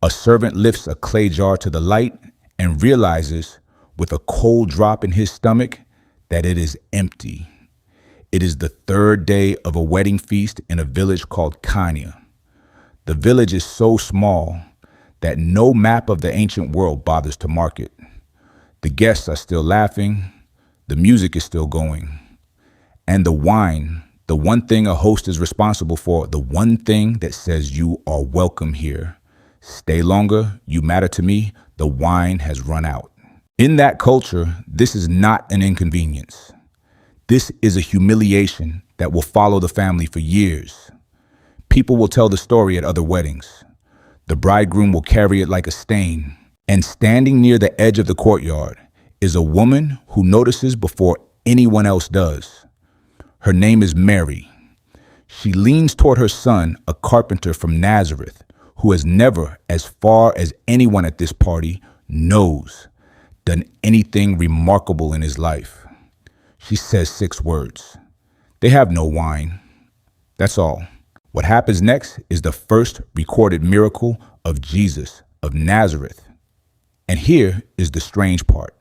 A servant lifts a clay jar to the light and realizes, with a cold drop in his stomach, that it is empty. It is the third day of a wedding feast in a village called Cana. The village is so small that no map of the ancient world bothers to mark it. The guests are still laughing, the music is still going, and the wine, the one thing a host is responsible for, the one thing that says you are welcome here. Stay longer, you matter to me, the wine has run out. In that culture, this is not an inconvenience. This is a humiliation that will follow the family for years. People will tell the story at other weddings. The bridegroom will carry it like a stain. And standing near the edge of the courtyard is a woman who notices before anyone else does. Her name is Mary. She leans toward her son, a carpenter from Nazareth, who has never, as far as anyone at this party knows, done anything remarkable in his life. She says 6 words. They have no wine. That's all. What happens next is the first recorded miracle of Jesus of Nazareth. And here is the strange part.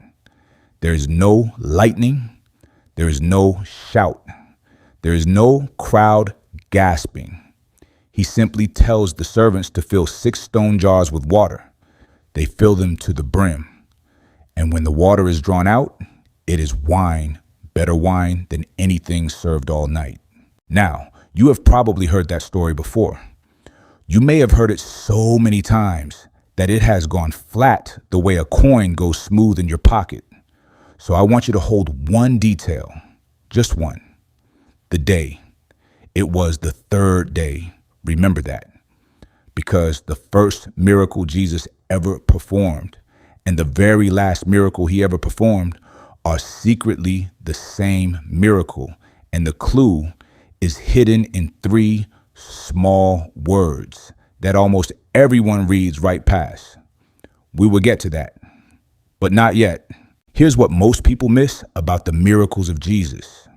There is no lightning. There is no shout. There is no crowd gasping. He simply tells the servants to fill 6 stone jars with water. They fill them to the brim. And when the water is drawn out, it is wine, better wine than anything served all night. Now, you have probably heard that story before. You may have heard it so many times that it has gone flat the way a coin goes smooth in your pocket. So I want you to hold one detail, just one. The day. It was the 3rd day. Remember that. Because the first miracle Jesus ever performed and the very last miracle he ever performed are secretly the same miracle. And the clue is hidden in 3 small words that almost everyone reads right past. We will get to that, but not yet. Here's what most people miss about the miracles of Jesus.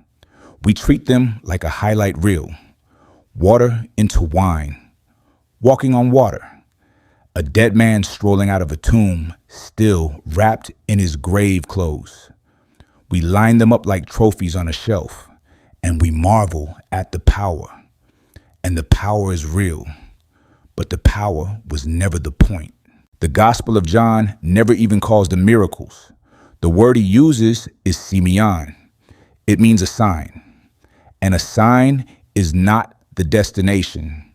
We treat them like a highlight reel. Water into wine, walking on water, a dead man strolling out of a tomb, still wrapped in his grave clothes. We line them up like trophies on a shelf, and we marvel at the power. And the power is real, but the power was never the point. The Gospel of John never even calls them miracles. The word he uses is sēmeion. It means a sign. And a sign is not the destination.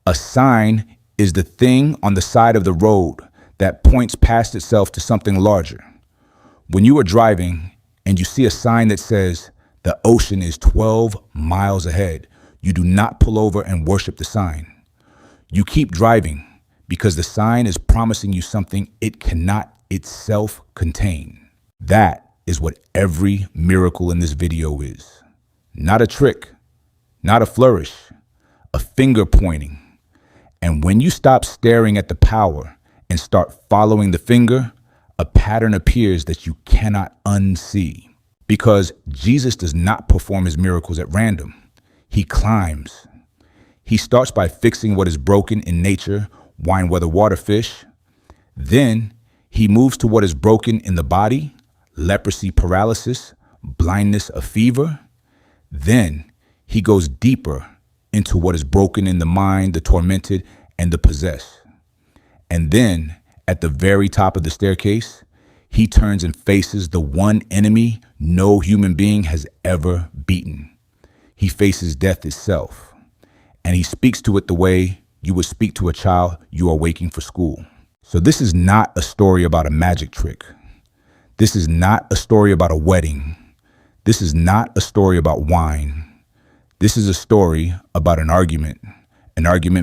A sign is the thing on the side of the road that points past itself to something larger. When you are driving and you see a sign that says the ocean is 12 miles ahead, you do not pull over and worship the sign. You keep driving because the sign is promising you something it cannot itself contain. That is what every miracle in this video is. Not a trick, not a flourish, a finger pointing. And when you stop staring at the power and start following the finger, a pattern appears that you cannot unsee. Because Jesus does not perform his miracles at random. He climbs. He starts by fixing what is broken in nature, wine, weather, water, fish. Then he moves to what is broken in the body, leprosy, paralysis, blindness, a fever. Then he goes deeper into what is broken in the mind, the tormented, and the possessed. And then at the very top of the staircase, he turns and faces the one enemy no human being has ever beaten. He faces death itself, and he speaks to it the way you would speak to a child you are waking for school. So this is not a story about a magic trick. This is not a story about a wedding. This is not a story about wine. This is a story about an argument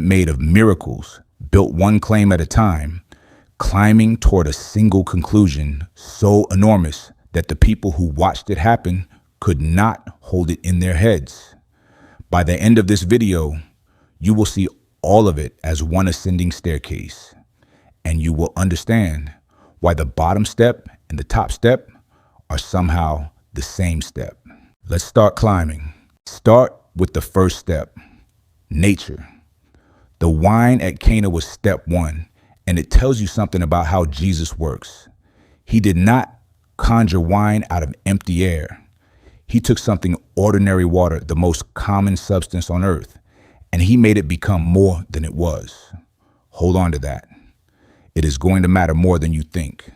made of miracles, built one claim at a time, climbing toward a single conclusion so enormous that the people who watched it happen could not hold it in their heads. By the end of this video, you will see all of it as one ascending staircase, and you will understand why the bottom step and the top step are somehow the same step. Let's start climbing. Start with the first step, nature. The wine at Cana was step 1, And it tells you something about how Jesus works. He did not conjure wine out of empty air. He took something ordinary water, the most common substance on earth, and he made it become more than it was. Hold on to that. It is going to matter more than you think.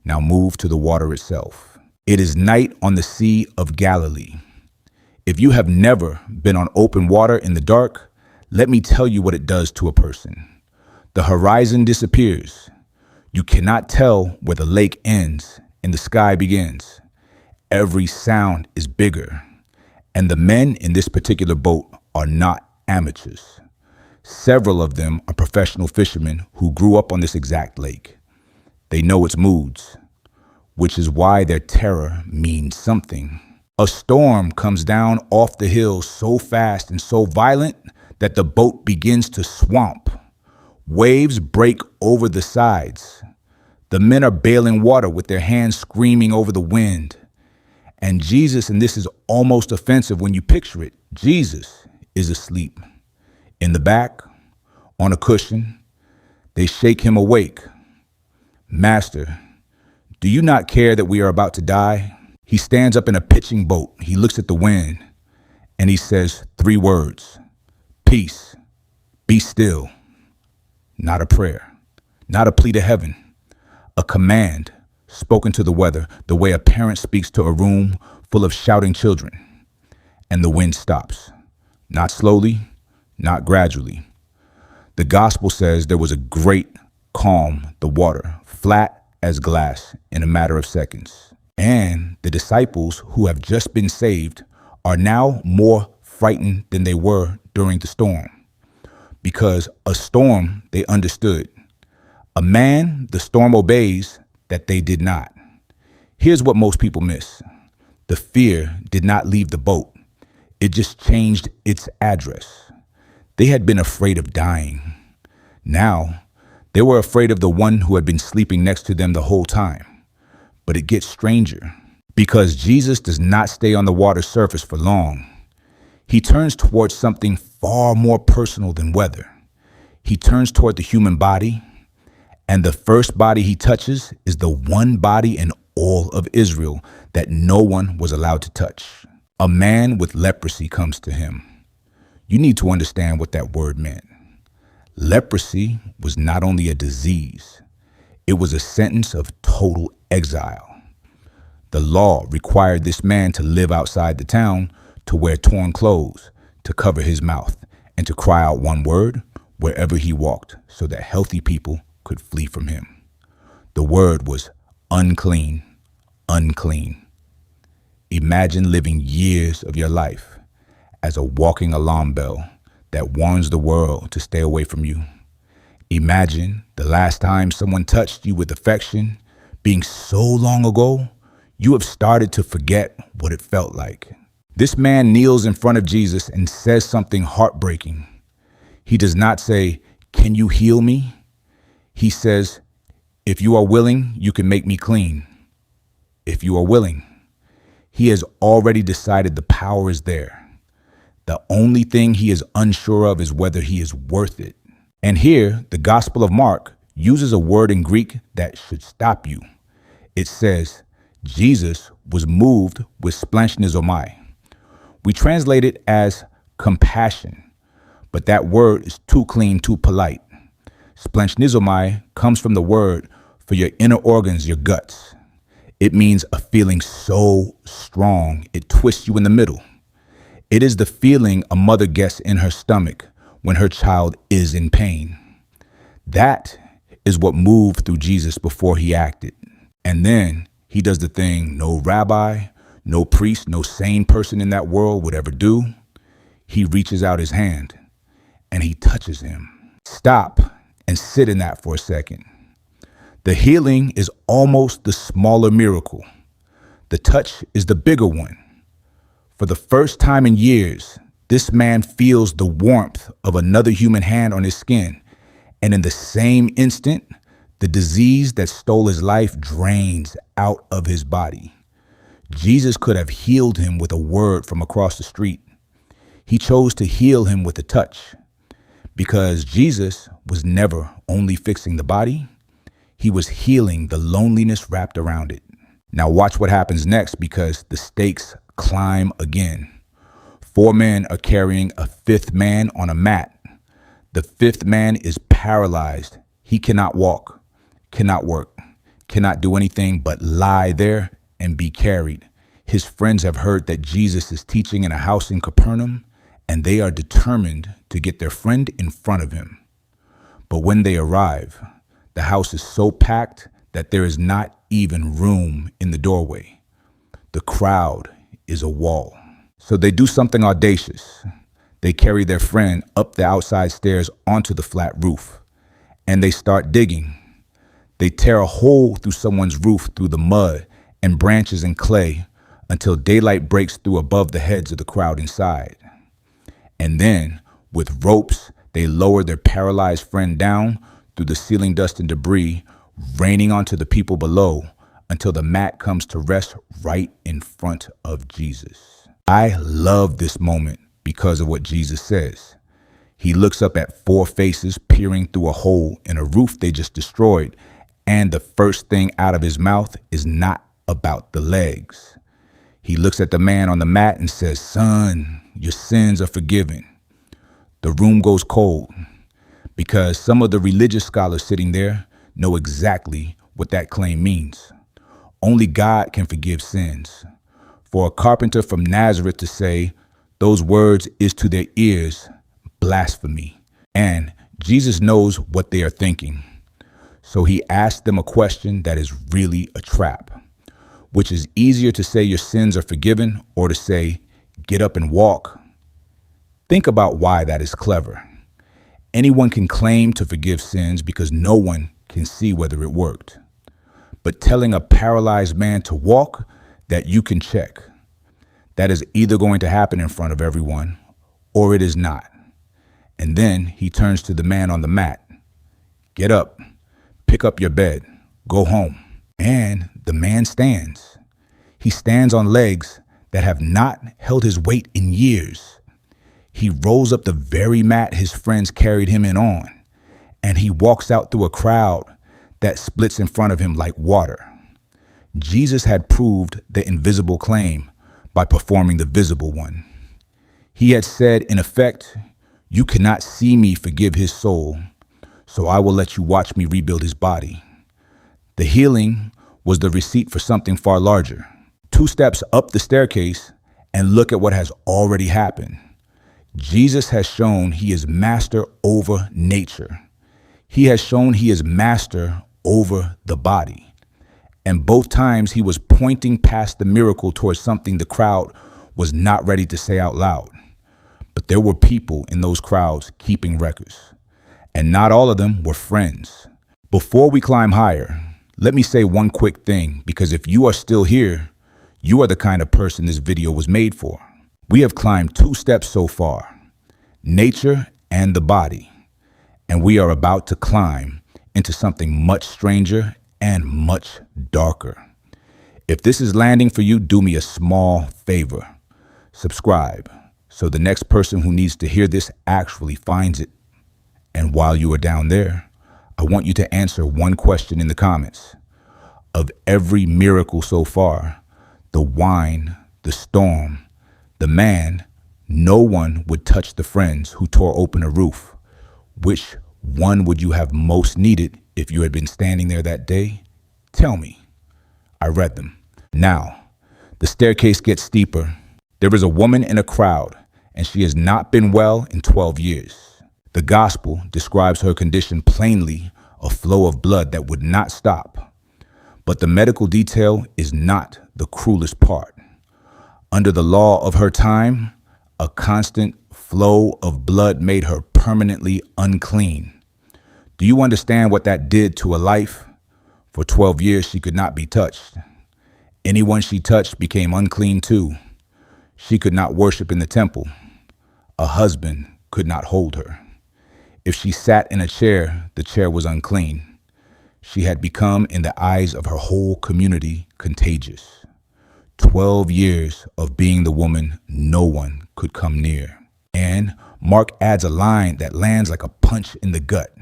Now move to the water itself. It is night on the Sea of Galilee. If you have never been on open water in the dark, let me tell you what it does to a person. The horizon disappears. You cannot tell where the lake ends and the sky begins. Every sound is bigger. And the men in this particular boat are not amateurs. Several of them are professional fishermen who grew up on this exact lake. They know its moods, which is why their terror means something. A storm comes down off the hill so fast and so violent that the boat begins to swamp. Waves break over the sides. The men are bailing water with their hands screaming over the wind. And Jesus, and this is almost offensive when you picture it, Jesus is asleep. In the back, on a cushion, they shake him awake. Master, do you not care that we are about to die? He stands up in a pitching boat. He looks at the wind and he says 3 words: peace, be still. Not a prayer, not a plea to heaven, a command spoken to the weather the way a parent speaks to a room full of shouting children. And the wind stops, not slowly, not gradually. The gospel says there was a great calm, the water flat as glass in a matter of seconds. And the disciples who have just been saved are now more frightened than they were during the storm. Because a storm they understood. A man the storm obeys that they did not. Here's what most people miss. The fear did not leave the boat. It just changed its address. They had been afraid of dying. Now, they were afraid of the one who had been sleeping next to them the whole time. But it gets stranger because Jesus does not stay on the water's surface for long. He turns towards something far more personal than weather. He turns toward the human body, and the first body he touches is the one body in all of Israel that no one was allowed to touch. A man with leprosy comes to him. You need to understand what that word meant. Leprosy was not only a disease, it was a sentence of total exile. The law required this man to live outside the town, to wear torn clothes, to cover his mouth, and to cry out one word wherever he walked so that healthy people could flee from him. The word was unclean, unclean. Imagine living years of your life as a walking alarm bell that warns the world to stay away from you. Imagine the last time someone touched you with affection being so long ago, you have started to forget what it felt like. This man kneels in front of Jesus and says something heartbreaking. He does not say, "Can you heal me?" He says, "If you are willing, you can make me clean." If you are willing. He has already decided the power is there. The only thing he is unsure of is whether he is worth it. And here, the Gospel of Mark uses a word in Greek that should stop you. It says, Jesus was moved with splanchnisomai. We translate it as compassion, but that word is too clean, too polite. Splanchnisomai comes from the word for your inner organs, your guts. It means a feeling so strong, it twists you in the middle. It is the feeling a mother gets in her stomach when her child is in pain. That is what moved through Jesus before he acted. And then he does the thing no rabbi, no priest, no sane person in that world would ever do. He reaches out his hand and he touches him. Stop and sit in that for a second. The healing is almost the smaller miracle. The touch is the bigger one. For the first time in years, this man feels the warmth of another human hand on his skin. And in the same instant, the disease that stole his life drains out of his body. Jesus could have healed him with a word from across the street. He chose to heal him with a touch because Jesus was never only fixing the body. He was healing the loneliness wrapped around it. Now watch what happens next, because the stakes climb again. 4 men are carrying a 5th man on a mat. The 5th man is paralyzed. He cannot walk, cannot work, cannot do anything but lie there and be carried. His friends have heard that Jesus is teaching in a house in Capernaum, and they are determined to get their friend in front of him. But when they arrive, the house is so packed that there is not even room in the doorway. The crowd is a wall. So they do something audacious. They carry their friend up the outside stairs onto the flat roof, and they start digging. They tear a hole through someone's roof through the mud and branches and clay until daylight breaks through above the heads of the crowd inside. And then, with ropes, they lower their paralyzed friend down through the ceiling dust and debris, raining onto the people below until the mat comes to rest right in front of Jesus. I love this moment because of what Jesus says. He looks up at 4 faces peering through a hole in a roof they just destroyed, and the first thing out of his mouth is not about the legs. He looks at the man on the mat and says, "Son, your sins are forgiven." The room goes cold because some of the religious scholars sitting there know exactly what that claim means. Only God can forgive sins. For a carpenter from Nazareth to say those words is to their ears blasphemy. And Jesus knows what they are thinking. So he asks them a question that is really a trap, which is easier to say your sins are forgiven or to say, get up and walk. Think about why that is clever. Anyone can claim to forgive sins because no one can see whether it worked. But telling a paralyzed man to walk, that you can check, that is either going to happen in front of everyone or it is not. And then he turns to the man on the mat. Get up, pick up your bed, go home. And the man stands. He stands on legs that have not held his weight in years. He rolls up the very mat his friends carried him in on, and he walks out through a crowd that splits in front of him like water. Jesus had proved the invisible claim by performing the visible one. He had said, in effect, you cannot see me forgive his soul, so I will let you watch me rebuild his body. The healing was the receipt for something far larger. 2 steps up the staircase and look at what has already happened. Jesus has shown he is master over nature. He has shown he is master over the body. And both times he was pointing past the miracle towards something the crowd was not ready to say out loud. But there were people in those crowds keeping records, and not all of them were friends. Before we climb higher, let me say one quick thing, because if you are still here, you are the kind of person this video was made for. We have climbed 2 steps so far, nature and the body, and we are about to climb into something much stranger and much darker. If this is landing for you, do me a small favor. Subscribe so the next person who needs to hear this actually finds it. And while you are down there, I want you to answer one question in the comments. Of every miracle so far, the wine, the storm, the man, no one would touch the friends who tore open a roof. Which one would you have most needed if you had been standing there that day? Tell me. I read them. Now, the staircase gets steeper. There is a woman in a crowd, and she has not been well in 12 years. The gospel describes her condition plainly, a flow of blood that would not stop. But the medical detail is not the cruelest part. Under the law of her time, a constant flow of blood made her permanently unclean. Do you understand what that did to a life? For 12 years, she could not be touched. Anyone she touched became unclean too. She could not worship in the temple. A husband could not hold her. If she sat in a chair, the chair was unclean. She had become, in the eyes of her whole community, contagious. 12 years of being the woman no one could come near. And Mark adds a line that lands like a punch in the gut.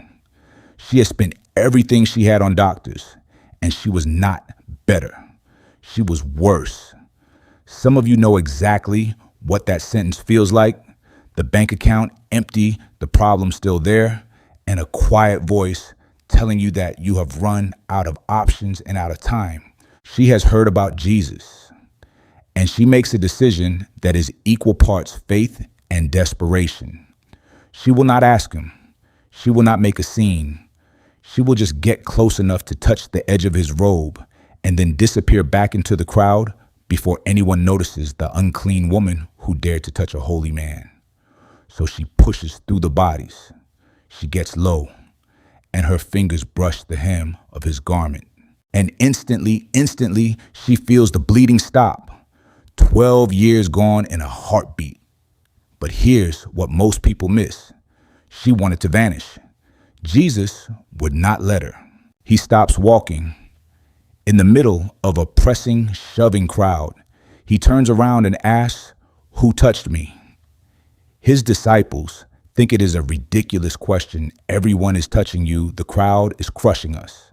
She had spent everything she had on doctors, and she was not better. She was worse. Some of you know exactly what that sentence feels like. The bank account empty, the problem still there, and a quiet voice telling you that you have run out of options and out of time. She has heard about Jesus, and she makes a decision that is equal parts faith and desperation. She will not ask him. She will not make a scene. She will just get close enough to touch the edge of his robe and then disappear back into the crowd before anyone notices the unclean woman who dared to touch a holy man. So she pushes through the bodies. She gets low, and her fingers brush the hem of his garment. And instantly, she feels the bleeding stop. 12 years gone in a heartbeat. But here's what most people miss. She wanted to vanish. Jesus would not let her. He stops walking. In the middle of a pressing, shoving crowd, he turns around and asks, "Who touched me?" His disciples think it is a ridiculous question. Everyone is touching you. The crowd is crushing us.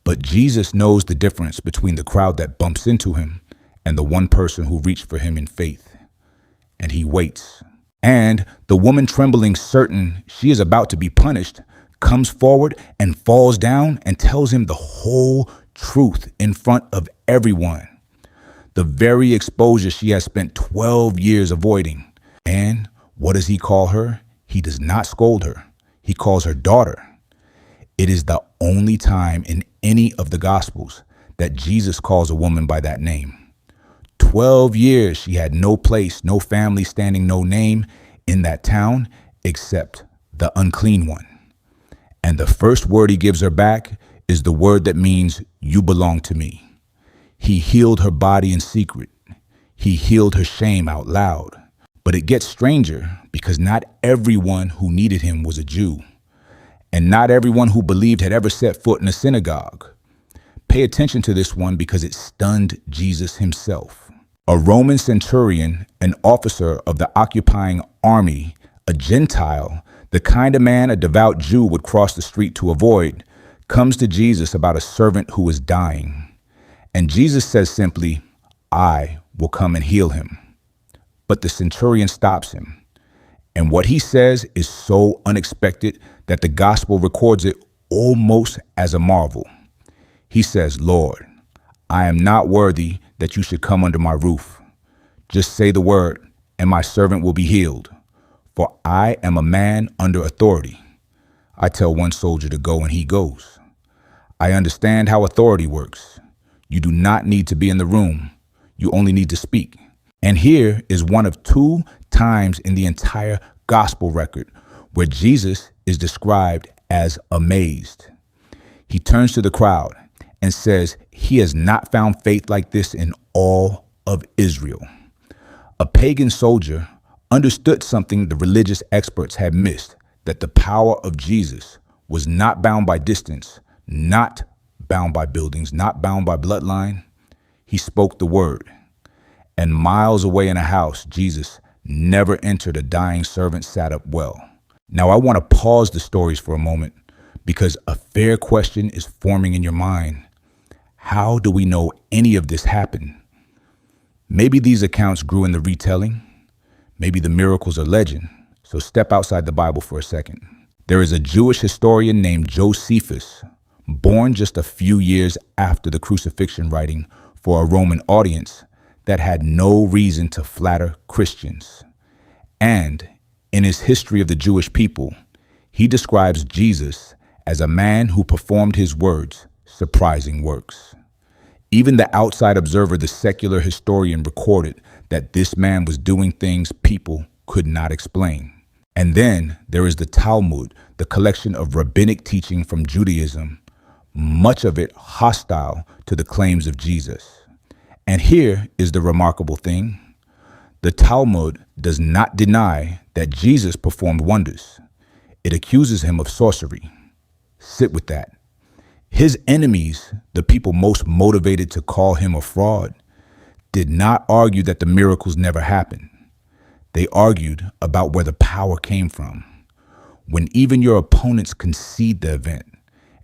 But Jesus knows the difference between the crowd that bumps into him and the one person who reached for him in faith. And he waits. And the woman, trembling, certain she is about to be punished, comes forward and falls down and tells him the whole truth in front of everyone. The very exposure she has spent 12 years avoiding. And what does he call her? He does not scold her. He calls her daughter. It is the only time in any of the Gospels that Jesus calls a woman by that name. 12 years she had no place, no family standing, no name in that town except the unclean one. And the first word he gives her back is the word that means you belong to me. He healed her body in secret. He healed her shame out loud. But it gets stranger because not everyone who needed him was a Jew. And not everyone who believed had ever set foot in a synagogue. Pay attention to this one because it stunned Jesus himself. A Roman centurion, an officer of the occupying army, a Gentile, the kind of man a devout Jew would cross the street to avoid, comes to Jesus about a servant who is dying. And Jesus says simply, "I will come and heal him." But the centurion stops him. And what he says is so unexpected that the gospel records it almost as a marvel. He says, "Lord, I am not worthy that you should come under my roof. Just say the word, and my servant will be healed. For I am a man under authority. I tell one soldier to go, and he goes. I understand how authority works. You do not need to be in the room. You only need to speak." And here is one of two times in the entire gospel record where Jesus is described as amazed. He turns to the crowd and says he has not found faith like this in all of Israel. A pagan soldier understood something the religious experts had missed, that the power of Jesus was not bound by distance, not bound by buildings, not bound by bloodline. He spoke the word. And miles away in a house, Jesus never entered a dying servant sat up well. Now I want to pause the stories for a moment because a fair question is forming in your mind. How do we know any of this happened? Maybe these accounts grew in the retelling. Maybe the miracles are legend. So step outside the Bible for a second. There is a Jewish historian named Josephus, born just a few years after the crucifixion, writing for a Roman audience that had no reason to flatter Christians. And in his history of the Jewish people, he describes Jesus as a man who performed his words, surprising works. Even the outside observer, the secular historian, recorded that this man was doing things people could not explain. And then there is the Talmud, the collection of rabbinic teaching from Judaism, much of it hostile to the claims of Jesus. And here is the remarkable thing. The Talmud does not deny that Jesus performed wonders. It accuses him of sorcery. Sit with that. His enemies, the people most motivated to call him a fraud, did not argue that the miracles never happened. They argued about where the power came from. When even your opponents concede the event,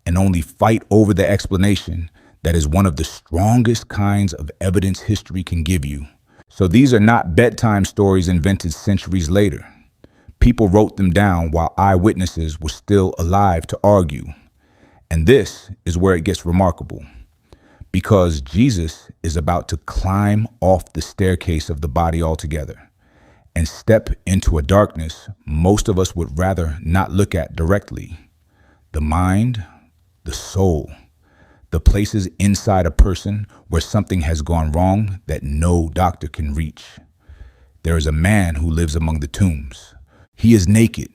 and only fight over the explanation that is one of the strongest kinds of evidence history can give you. So these are not bedtime stories invented centuries later. People wrote them down while eyewitnesses were still alive to argue. And this is where it gets remarkable, because Jesus is about to climb off the staircase of the body altogether and step into a darkness most of us would rather not look at directly. The mind, the soul, the places inside a person where something has gone wrong that no doctor can reach. There is a man who lives among the tombs. He is naked.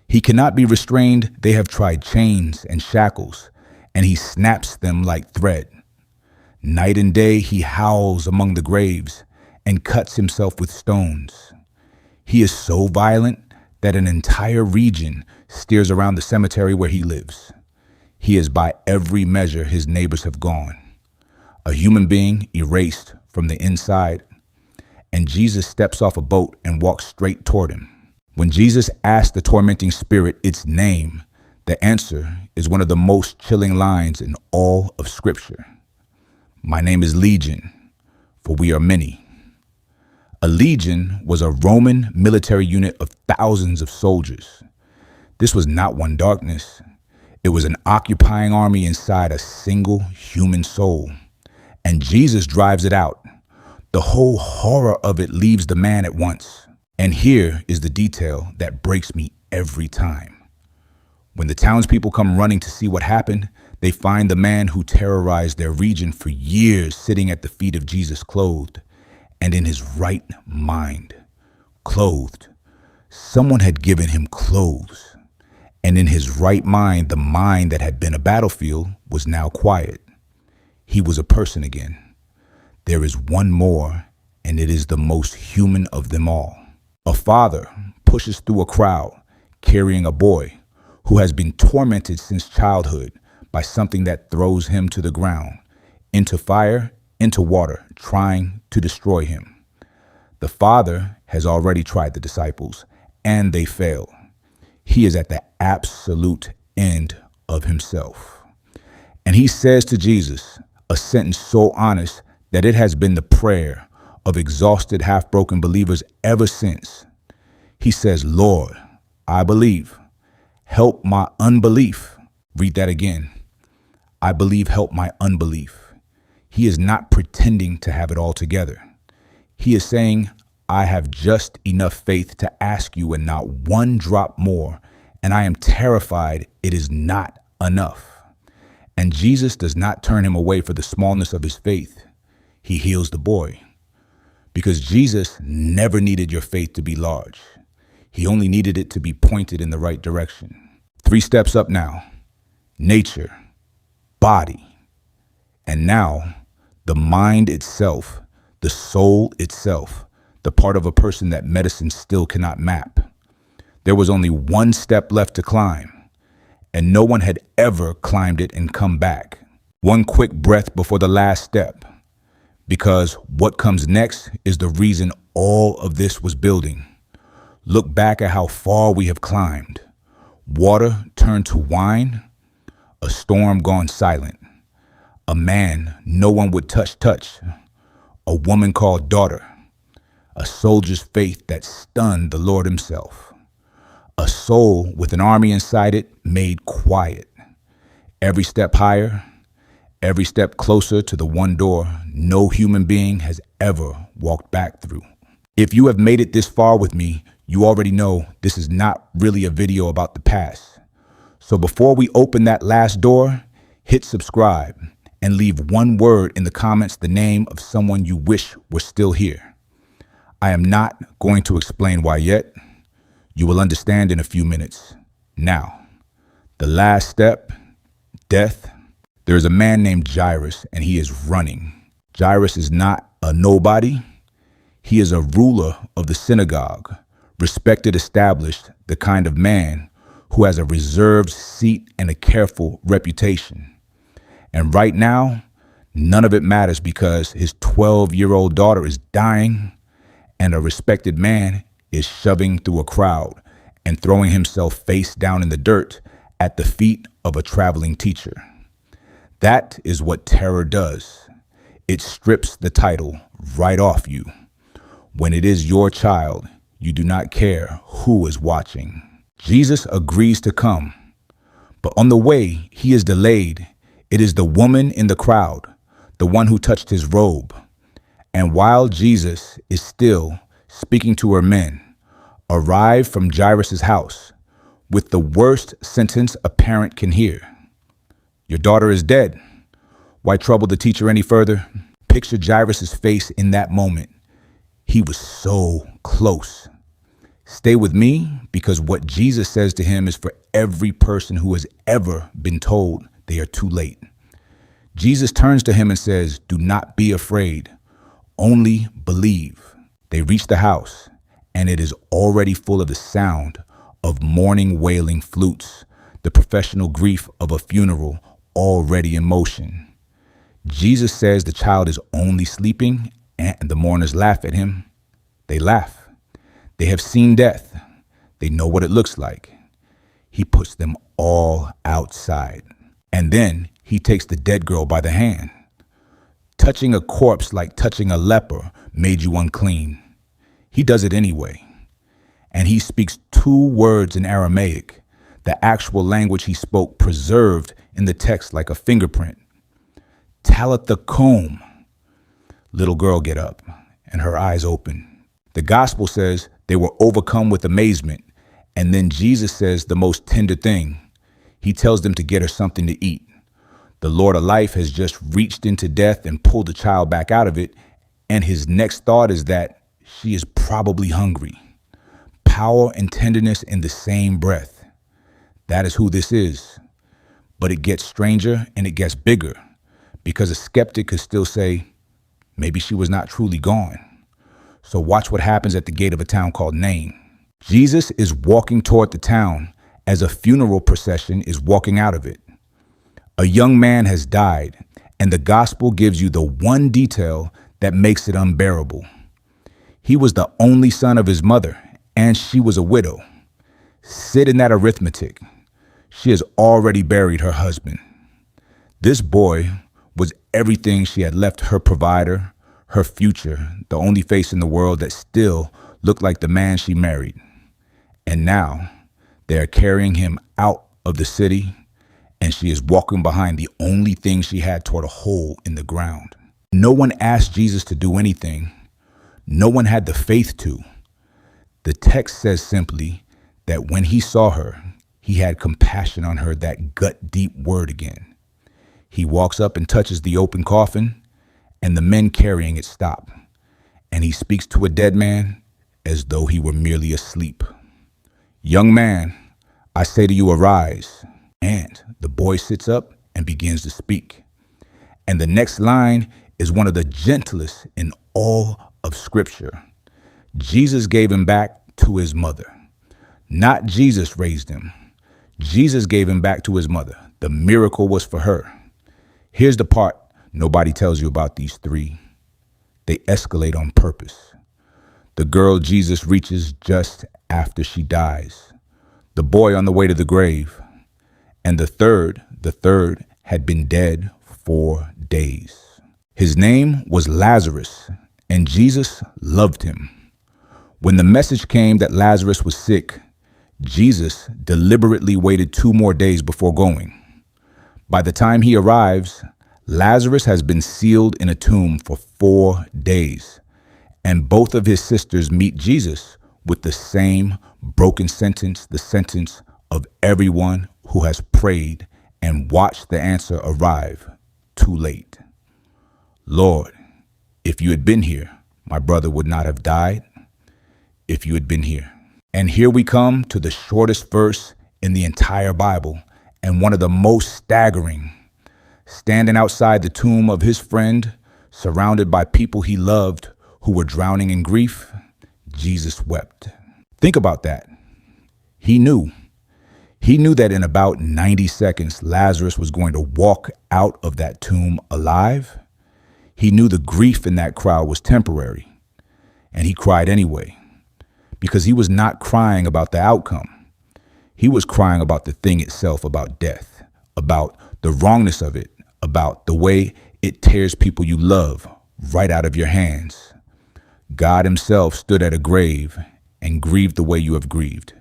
He cannot be restrained. They have tried chains and shackles, and he snaps them like thread. Night and day he howls among the graves and cuts himself with stones. He is so violent that an entire region steers around the cemetery where he lives. He is by every measure his neighbors have gone. A human being erased from the inside. And Jesus steps off a boat and walks straight toward him. When Jesus asks the tormenting spirit its name, the answer is one of the most chilling lines in all of Scripture. My name is Legion, for we are many. A legion was a Roman military unit of thousands of soldiers. This was not one darkness. It was an occupying army inside a single human soul. And Jesus drives it out. The whole horror of it leaves the man at once. And here is the detail that breaks me every time. When the townspeople come running to see what happened, they find the man who terrorized their region for years sitting at the feet of Jesus, clothed and in his right mind. Clothed. Someone had given him clothes. And in his right mind, the mind that had been a battlefield was now quiet. He was a person again. There is one more, and it is the most human of them all. A father pushes through a crowd carrying a boy who has been tormented since childhood by something that throws him to the ground, into fire, into water, trying to destroy him. The father has already tried the disciples, and they fail. He is at the absolute end of himself. And he says to Jesus a sentence so honest that it has been the prayer of exhausted, half-broken believers ever since. He says, Lord, I believe. Help my unbelief. Read that again. I believe, help my unbelief. He is not pretending to have it all together. He is saying, I have just enough faith to ask you and not one drop more, and I am terrified it is not enough. And Jesus does not turn him away for the smallness of his faith. He heals the boy. Because Jesus never needed your faith to be large. He only needed it to be pointed in the right direction. 3 steps up now. Nature, body, and now the mind itself, the soul itself, the part of a person that medicine still cannot map. There was only 1 step left to climb, and no one had ever climbed it and come back. 1 quick breath before the last step, because what comes next is the reason all of this was building. Look back at how far we have climbed. Water turned to wine, a storm gone silent, a man no one would touch, a woman called daughter, a soldier's faith that stunned the Lord himself, a soul with an army inside it made quiet. Every step higher, every step closer to the one door no human being has ever walked back through. If you have made it this far with me, you already know this is not really a video about the past. So before we open that last door, hit subscribe and leave 1 word in the comments, the name of someone you wish were still here. I am not going to explain why yet. You will understand in a few minutes. Now, the last step, death. There is a man named Jairus, and he is running. Jairus is not a nobody. He is a ruler of the synagogue, respected, established, the kind of man who has a reserved seat and a careful reputation. And right now, none of it matters because his 12-year-old daughter is dying and a respected man is shoving through a crowd and throwing himself face down in the dirt at the feet of a traveling teacher. That is what terror does. It strips the title right off you. When it is your child, you do not care who is watching. Jesus agrees to come, but on the way, he is delayed. It is the woman in the crowd, the one who touched his robe. And while Jesus is still speaking to her men, arrive from Jairus' house with the worst sentence a parent can hear. Your daughter is dead. Why trouble the teacher any further? Picture Jairus' face in that moment. He was so close. Stay with me, because what Jesus says to him is for every person who has ever been told they are too late. Jesus turns to him and says, "Do not be afraid, only believe." They reach the house, and it is already full of the sound of mourning, wailing flutes, the professional grief of a funeral already in motion. Jesus says the child is only sleeping, and the mourners laugh at him. They laugh. They have seen death. They know what it looks like. He puts them all outside. And then he takes the dead girl by the hand. Touching a corpse like touching a leper made you unclean. He does it anyway. And he speaks 2 words in Aramaic, the actual language he spoke preserved in the text like a fingerprint. Talitha koum. Little girl, get up, and her eyes open. The gospel says they were overcome with amazement. And then Jesus says the most tender thing. He tells them to get her something to eat. The Lord of life has just reached into death and pulled the child back out of it. And his next thought is that she is probably hungry. Power and tenderness in the same breath. That is who this is. But it gets stranger and it gets bigger, because a skeptic could still say, maybe she was not truly gone. So watch what happens at the gate of a town called Nain. Jesus is walking toward the town as a funeral procession is walking out of it. A young man has died, and the gospel gives you the one detail that makes it unbearable. He was the only son of his mother, and she was a widow. Sit in that arithmetic. She has already buried her husband. This boy was everything she had left her provider, her future, the only face in the world that still looked like the man she married. And now they are carrying him out of the city, and she is walking behind the only thing she had toward a hole in the ground. No one asked Jesus to do anything. No one had the faith to. The text says simply that when he saw her, he had compassion on her, that gut-deep word again. He walks up and touches the open coffin, and the men carrying it stop. And he speaks to a dead man as though he were merely asleep. "Young man, I say to you, arise." And the boy sits up and begins to speak. And the next line is one of the gentlest in all of Scripture. Jesus gave him back to his mother. Not Jesus raised him. Jesus gave him back to his mother. The miracle was for her. Here's the part nobody tells you about these 3. They escalate on purpose. The girl Jesus reaches just after she dies. The boy on the way to the grave. And the third had been dead 4 days. His name was Lazarus, and Jesus loved him. When the message came that Lazarus was sick, Jesus deliberately waited 2 more days before going. By the time he arrives, Lazarus has been sealed in a tomb for 4 days, and both of his sisters meet Jesus with the same broken sentence, the sentence of everyone who has prayed and watched the answer arrive too late. "Lord, if you had been here, my brother would not have died." If you had been here. And here we come to the shortest verse in the entire Bible, and one of the most staggering. Standing outside the tomb of his friend, surrounded by people he loved who were drowning in grief, Jesus wept. Think about that. He knew. He knew that in about 90 seconds, Lazarus was going to walk out of that tomb alive. He knew the grief in that crowd was temporary, and he cried anyway, because he was not crying about the outcome. He was crying about the thing itself, about death, about the wrongness of it, about the way it tears people you love right out of your hands. God himself stood at a grave and grieved the way you have grieved.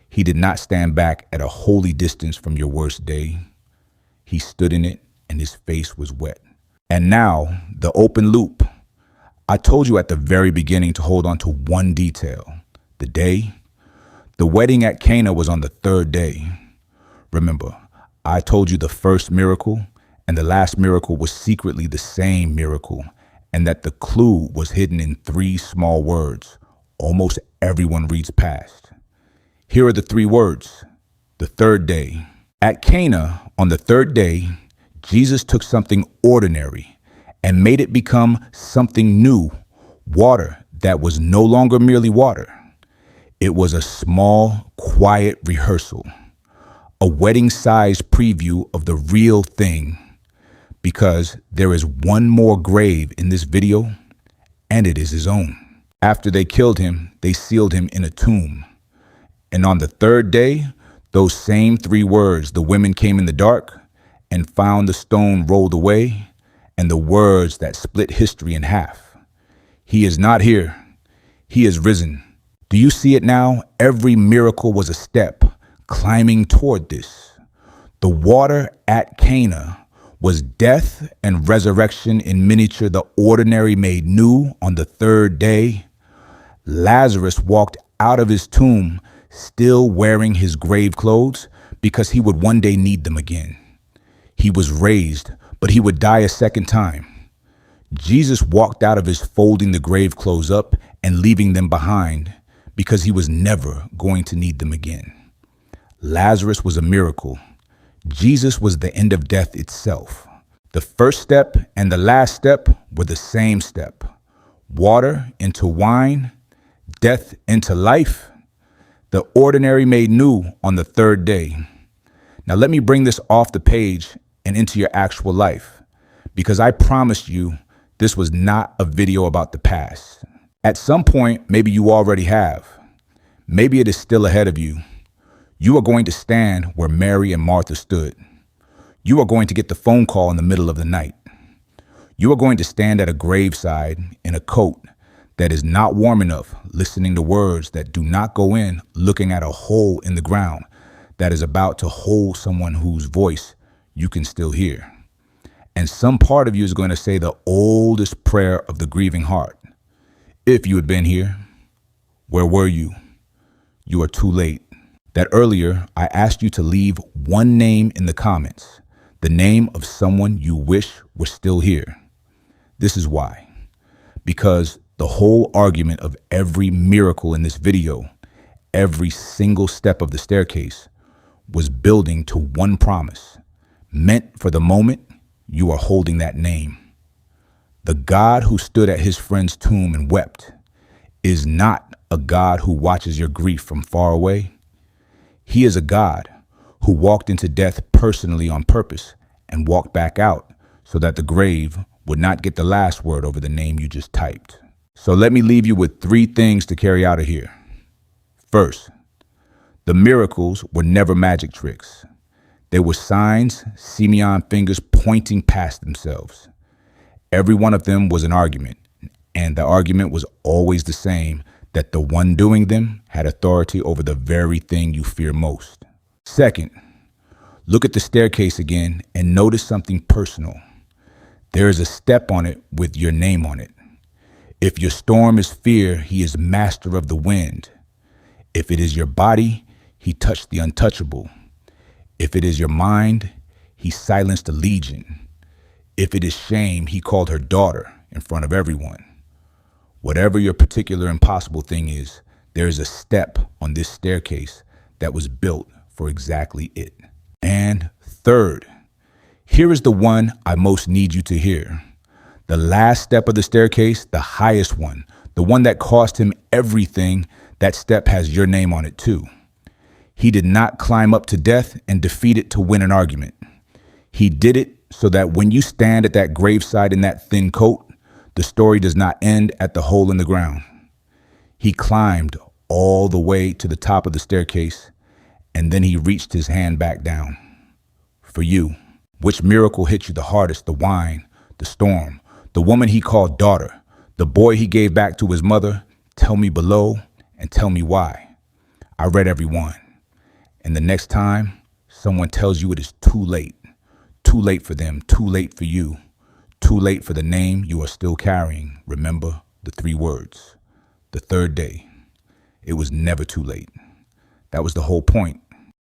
He did not stand back at a holy distance from your worst day. He stood in it and his face was wet. And now, the open loop. I told you at the very beginning to hold on to one detail. The day. The wedding at Cana was on the third day. Remember, I told you the first miracle and the last miracle was secretly the same miracle, and that the clue was hidden in 3 small words almost everyone reads past. Here are the 3 words. The third day. At Cana, on the third day, Jesus took something ordinary and made it become something new, water that was no longer merely water. It was a small, quiet rehearsal, a wedding-sized preview of the real thing, because there is one more grave in this video, and it is his own. After they killed him, they sealed him in a tomb. And on the third day, those same 3 words, the women came in the dark and found the stone rolled away, and the words that split history in half. He is not here. He is risen. Do you see it now? Every miracle was a step climbing toward this. The water at Cana was death and resurrection in miniature, the ordinary made new on the third day. Lazarus walked out of his tomb still wearing his grave clothes because he would one day need them again. He was raised, but he would die a second time. Jesus walked out of his folding the grave clothes up and leaving them behind because he was never going to need them again. Lazarus was a miracle. Jesus was the end of death itself. The first step and the last step were the same step. Water into wine, death into life, the ordinary made new on the third day. Now let me bring this off the page and into your actual life, because I promised you this was not a video about the past. At some point, maybe you already have. Maybe it is still ahead of you. You are going to stand where Mary and Martha stood. You are going to get the phone call in the middle of the night. You are going to stand at a graveside in a coat that is not warm enough, listening to words that do not go in, looking at a hole in the ground that is about to hold someone whose voice you can still hear. And some part of you is going to say the oldest prayer of the grieving heart. If you had been here, where were you? You are too late. That earlier, I asked you to leave one name in the comments, the name of someone you wish were still here. This is why. Because the whole argument of every miracle in this video, every single step of the staircase, was building to one promise, meant for the moment you are holding that name. The God who stood at his friend's tomb and wept is not a God who watches your grief from far away. He is a God who walked into death personally on purpose and walked back out so that the grave would not get the last word over the name you just typed. So let me leave you with 3 things to carry out of here. First, the miracles were never magic tricks. They were signs, sēmeion fingers pointing past themselves. Every one of them was an argument, and the argument was always the same, that the one doing them had authority over the very thing you fear most. Second, look at the staircase again and notice something personal. There is a step on it with your name on it. If your storm is fear, he is master of the wind. If it is your body, he touched the untouchable. If it is your mind, he silenced a legion. If it is shame, he called her daughter in front of everyone. Whatever your particular impossible thing is, there is a step on this staircase that was built for exactly it. And third, here is the one I most need you to hear. The last step of the staircase, the highest one, the one that cost him everything, that step has your name on it too. He did not climb up to death and defeat it to win an argument. He did it so that when you stand at that graveside in that thin coat, the story does not end at the hole in the ground. He climbed all the way to the top of the staircase, And then he reached his hand back down. For you, which miracle hit you the hardest? The wine, the storm, the woman he called daughter, the boy he gave back to his mother? Tell me below and tell me why. I read every one. And the next time someone tells you it is too late for them, too late for you, too late for the name you are still carrying, remember the 3 words. The third day. It was never too late. That was the whole point.